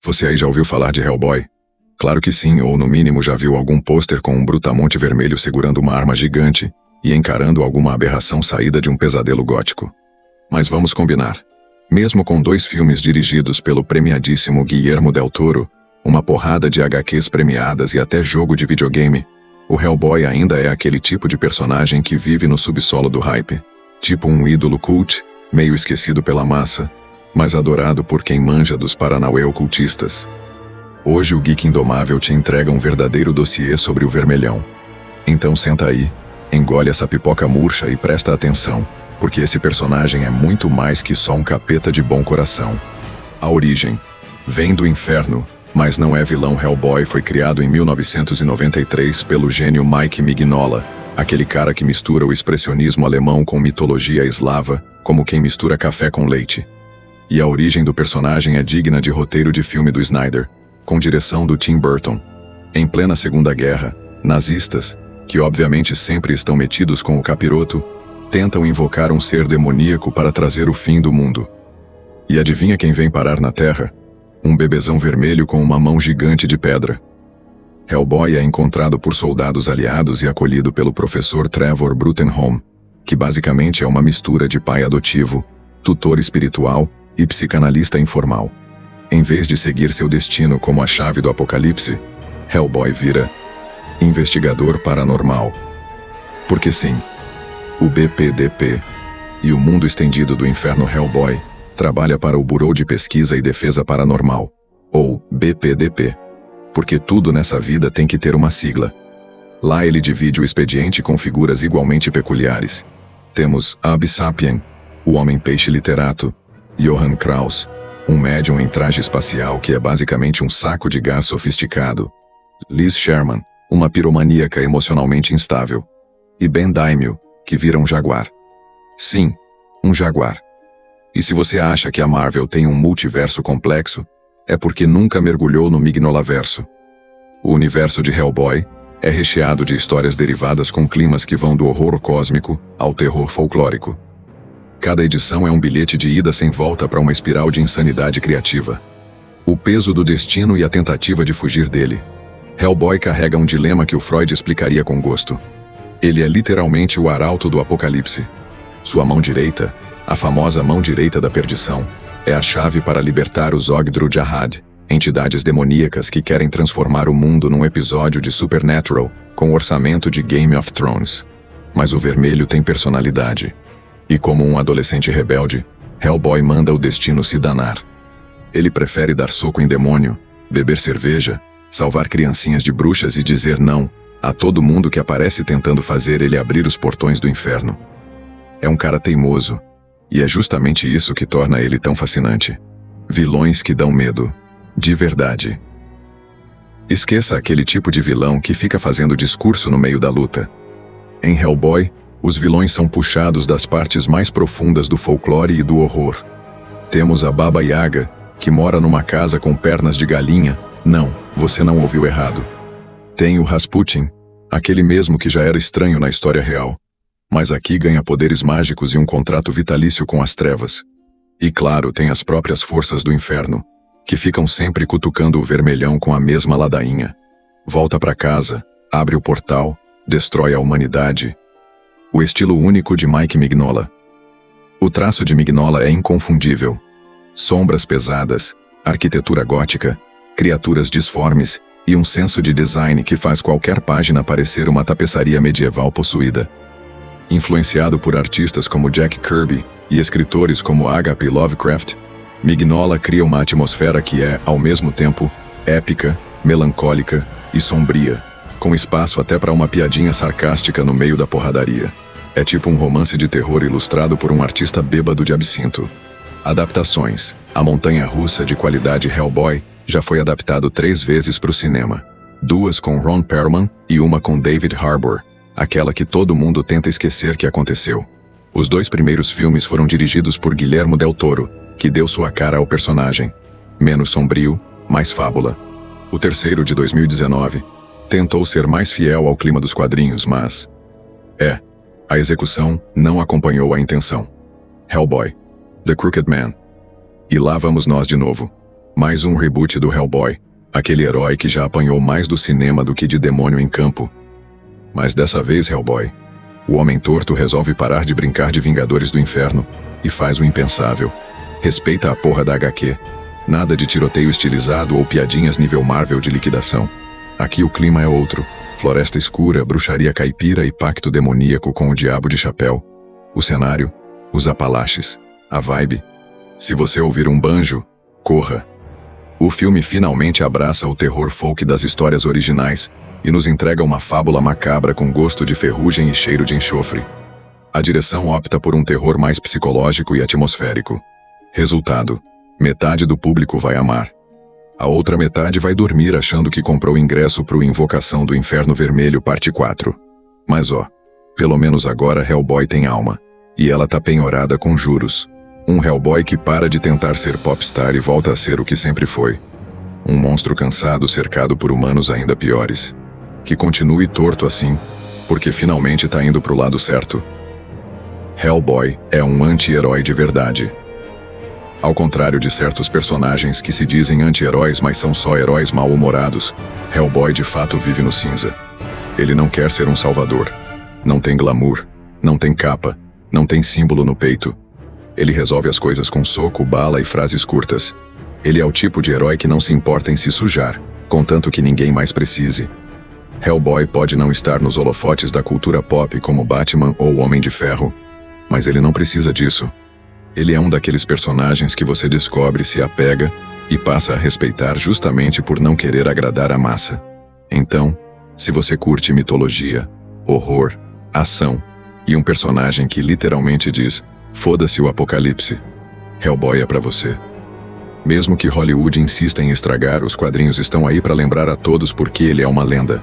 Você aí já ouviu falar de Hellboy? Claro que sim, ou no mínimo já viu algum pôster com um brutamonte vermelho segurando uma arma gigante e encarando alguma aberração saída de um pesadelo gótico. Mas vamos combinar. Mesmo com 2 filmes dirigidos pelo premiadíssimo Guillermo del Toro, uma porrada de HQs premiadas e até jogo de videogame, o Hellboy ainda é aquele tipo de personagem que vive no subsolo do hype. Tipo um ídolo cult, meio esquecido pela massa, mas adorado por quem manja dos paranauê ocultistas. Hoje o Geek Indomável te entrega um verdadeiro dossiê sobre o Vermelhão. Então senta aí, engole essa pipoca murcha e presta atenção, porque esse personagem é muito mais que só um capeta de bom coração. A origem vem do inferno, mas não é vilão. Hellboy foi criado em 1993 pelo gênio Mike Mignola, aquele cara que mistura o expressionismo alemão com mitologia eslava, como quem mistura café com leite. E a origem do personagem é digna de roteiro de filme do Snyder, com direção do Tim Burton. Em plena Segunda Guerra, nazistas, que obviamente sempre estão metidos com o capiroto, tentam invocar um ser demoníaco para trazer o fim do mundo. E adivinha quem vem parar na Terra? Um bebezão vermelho com uma mão gigante de pedra. Hellboy é encontrado por soldados aliados e acolhido pelo professor Trevor Bruttenholm, que basicamente é uma mistura de pai adotivo, tutor espiritual e psicanalista informal. Em vez de seguir seu destino como a chave do apocalipse, Hellboy vira investigador paranormal. Porque sim, o BPDP e o mundo estendido do inferno Hellboy trabalha para o Bureau de Pesquisa e Defesa Paranormal, ou BPDP, porque tudo nessa vida tem que ter uma sigla. Lá ele divide o expediente com figuras igualmente peculiares. Temos Ab Sapien, o homem-peixe literato, Johann Kraus, um médium em traje espacial que é basicamente um saco de gás sofisticado, Liz Sherman, uma piromaníaca emocionalmente instável, e Ben Daimio, que vira um jaguar. Sim, um jaguar. E se você acha que a Marvel tem um multiverso complexo, é porque nunca mergulhou no Mignolaverso. O universo de Hellboy é recheado de histórias derivadas com climas que vão do horror cósmico ao terror folclórico. Cada edição é um bilhete de ida sem volta para uma espiral de insanidade criativa. O peso do destino e a tentativa de fugir dele. Hellboy carrega um dilema que o Freud explicaria com gosto. Ele é literalmente o arauto do apocalipse. Sua mão direita, a famosa mão direita da perdição, é a chave para libertar os Ogdru-Jahad, entidades demoníacas que querem transformar o mundo num episódio de Supernatural com orçamento de Game of Thrones. Mas o vermelho tem personalidade. E como um adolescente rebelde, Hellboy manda o destino se danar. Ele prefere dar soco em demônio, beber cerveja, salvar criancinhas de bruxas e dizer não a todo mundo que aparece tentando fazer ele abrir os portões do inferno. É um cara teimoso, e é justamente isso que torna ele tão fascinante. Vilões que dão medo, de verdade. Esqueça aquele tipo de vilão que fica fazendo discurso no meio da luta. Em Hellboy, os vilões são puxados das partes mais profundas do folclore e do horror. Temos a Baba Yaga, que mora numa casa com pernas de galinha. Não, você não ouviu errado. Tem o Rasputin, aquele mesmo que já era estranho na história real, mas aqui ganha poderes mágicos e um contrato vitalício com as trevas. E claro, tem as próprias forças do inferno, que ficam sempre cutucando o vermelhão com a mesma ladainha. Volta pra casa, abre o portal, destrói a humanidade. O estilo único de Mike Mignola. O traço de Mignola é inconfundível. Sombras pesadas, arquitetura gótica, criaturas disformes e um senso de design que faz qualquer página parecer uma tapeçaria medieval possuída. Influenciado por artistas como Jack Kirby e escritores como H.P. Lovecraft, Mignola cria uma atmosfera que é, ao mesmo tempo, épica, melancólica e sombria, com espaço até para uma piadinha sarcástica no meio da porradaria. É tipo um romance de terror ilustrado por um artista bêbado de absinto. Adaptações. A montanha-russa de qualidade Hellboy já foi adaptado 3 vezes para o cinema. 2 com Ron Perlman e uma com David Harbour, aquela que todo mundo tenta esquecer que aconteceu. Os 2 primeiros filmes foram dirigidos por Guillermo del Toro, que deu sua cara ao personagem. Menos sombrio, mais fábula. O terceiro, de 2019, tentou ser mais fiel ao clima dos quadrinhos, mas... a execução não acompanhou a intenção. Hellboy, The Crooked Man. E lá vamos nós de novo. Mais um reboot do Hellboy, aquele herói que já apanhou mais do cinema do que de demônio em campo. Mas dessa vez, Hellboy, o Homem Torto resolve parar de brincar de Vingadores do Inferno e faz o impensável. Respeita a porra da HQ. Nada de tiroteio estilizado ou piadinhas nível Marvel de liquidação. Aqui o clima é outro. Floresta escura, bruxaria caipira e pacto demoníaco com o diabo de chapéu. O cenário, os Apalaches, a vibe. Se você ouvir um banjo, corra. O filme finalmente abraça o terror folk das histórias originais e nos entrega uma fábula macabra com gosto de ferrugem e cheiro de enxofre. A direção opta por um terror mais psicológico e atmosférico. Resultado: metade do público vai amar. A outra metade vai dormir achando que comprou ingresso pro Invocação do Inferno Vermelho Parte 4. Mas pelo menos agora Hellboy tem alma. E ela tá penhorada com juros. Um Hellboy que para de tentar ser popstar e volta a ser o que sempre foi. Um monstro cansado cercado por humanos ainda piores. Que continue torto assim, porque finalmente tá indo pro lado certo. Hellboy é um anti-herói de verdade. Ao contrário de certos personagens que se dizem anti-heróis mas são só heróis mal-humorados, Hellboy de fato vive no cinza. Ele não quer ser um salvador. Não tem glamour, não tem capa, não tem símbolo no peito. Ele resolve as coisas com soco, bala e frases curtas. Ele é o tipo de herói que não se importa em se sujar, contanto que ninguém mais precise. Hellboy pode não estar nos holofotes da cultura pop como Batman ou Homem de Ferro, mas ele não precisa disso. Ele é um daqueles personagens que você descobre, se apega e passa a respeitar justamente por não querer agradar a massa. Então, se você curte mitologia, horror, ação e um personagem que literalmente diz "foda-se o apocalipse", Hellboy é pra você. Mesmo que Hollywood insista em estragar, os quadrinhos estão aí pra lembrar a todos porque ele é uma lenda.